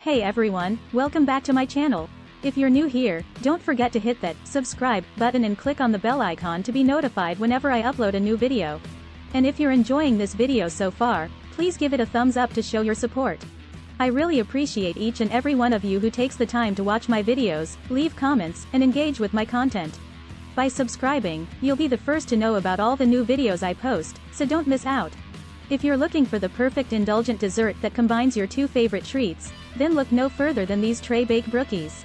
Hey everyone, welcome back to my channel. If you're new here, don't forget to hit that subscribe button and click on the bell icon to be notified whenever I upload a new video. And if you're enjoying this video so far, please give it a thumbs up to show your support. I really appreciate each and every one of you who takes the time to watch my videos, leave comments, and engage with my content. By subscribing, you'll be the first to know about all the new videos I post, so don't miss out. If you're looking for the perfect indulgent dessert that combines your two favorite treats, then look no further than these Traybake Brookies.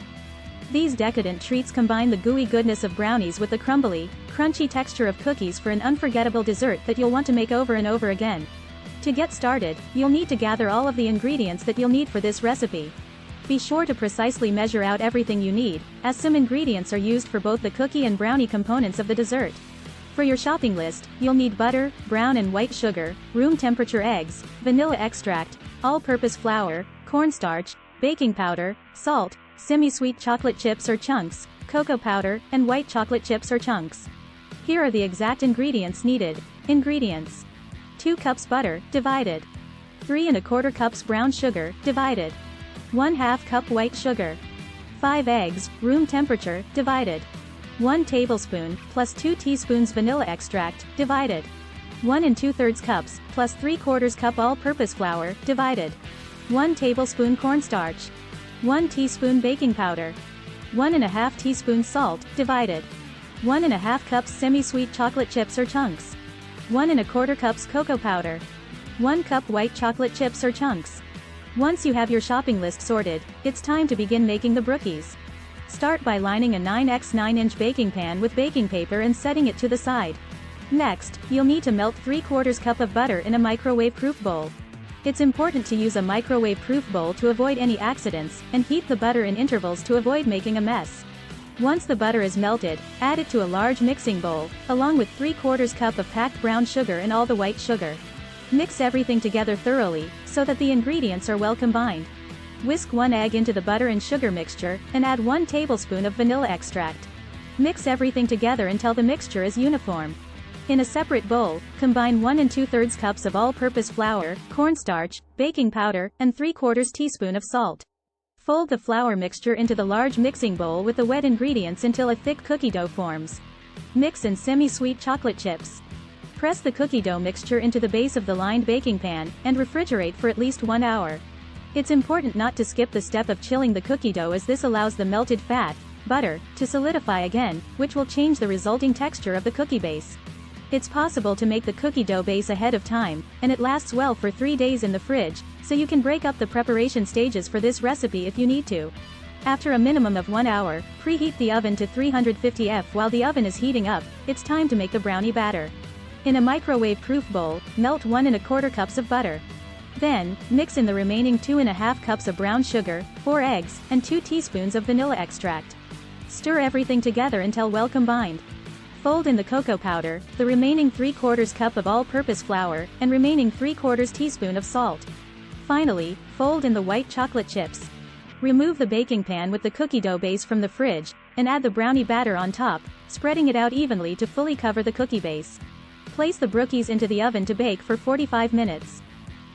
These decadent treats combine the gooey goodness of brownies with the crumbly, crunchy texture of cookies for an unforgettable dessert that you'll want to make over and over again. To get started, you'll need to gather all of the ingredients that you'll need for this recipe. Be sure to precisely measure out everything you need, as some ingredients are used for both the cookie and brownie components of the dessert. For your shopping list, you'll need butter, brown and white sugar, room temperature eggs, vanilla extract, all-purpose flour, cornstarch, baking powder, salt, semi-sweet chocolate chips or chunks, cocoa powder, and white chocolate chips or chunks. Here are the exact ingredients needed. Ingredients: 2 cups butter, divided. 3 1/4 cups brown sugar, divided. 1/2 cup white sugar. 5 eggs, room temperature, divided. 1 tablespoon, plus 2 teaspoons vanilla extract, divided. 1 2/3 cups, plus 3/4 cup all-purpose flour, divided. 1 tablespoon cornstarch. 1 teaspoon baking powder. 1 1/2 teaspoon salt, divided. 1 1/2 cups semi-sweet chocolate chips or chunks. 1 1/4 cups cocoa powder. 1 cup white chocolate chips or chunks. Once you have your shopping list sorted, it's time to begin making the brookies. Start by lining a 9x9-inch baking pan with baking paper and setting it to the side. Next, you'll need to melt 3/4 cup of butter in a microwave-proof bowl. It's important to use a microwave-proof bowl to avoid any accidents, and heat the butter in intervals to avoid making a mess. Once the butter is melted, add it to a large mixing bowl, along with 3/4 cup of packed brown sugar and all the white sugar. Mix everything together thoroughly, so that the ingredients are well combined. Whisk 1 egg into the butter and sugar mixture, and add 1 tablespoon of vanilla extract. Mix everything together until the mixture is uniform. In a separate bowl, combine 1 2/3 cups of all-purpose flour, cornstarch, baking powder, and 3/4 teaspoon of salt. Fold the flour mixture into the large mixing bowl with the wet ingredients until a thick cookie dough forms. Mix in semi-sweet chocolate chips. Press the cookie dough mixture into the base of the lined baking pan, and refrigerate for at least 1 hour. It's important not to skip the step of chilling the cookie dough, as this allows the melted fat, butter, to solidify again, which will change the resulting texture of the cookie base. It's possible to make the cookie dough base ahead of time, and it lasts well for 3 days in the fridge, so you can break up the preparation stages for this recipe if you need to. After a minimum of 1 hour, preheat the oven to 350 F. While the oven is heating up, it's time to make the brownie batter. In a microwave-proof bowl, melt 1 1/4 cups of butter. Then, mix in the remaining 2 1/2 cups of brown sugar, 4 eggs, and 2 teaspoons of vanilla extract. Stir everything together until well combined. Fold in the cocoa powder, the remaining 3/4 cup of all-purpose flour, and remaining 3/4 teaspoon of salt. Finally, fold in the white chocolate chips. Remove the baking pan with the cookie dough base from the fridge, and add the brownie batter on top, spreading it out evenly to fully cover the cookie base. Place the brookies into the oven to bake for 45 minutes.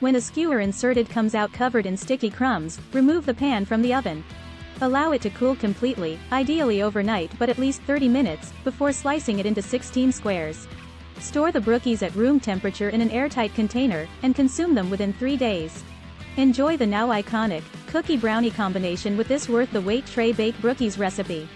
When a skewer inserted comes out covered in sticky crumbs, remove the pan from the oven. Allow it to cool completely, ideally overnight but at least 30 minutes, before slicing it into 16 squares. Store the brookies at room temperature in an airtight container, and consume them within 3 days. Enjoy the now iconic cookie brownie combination with this worth the wait Traybake Brookies recipe.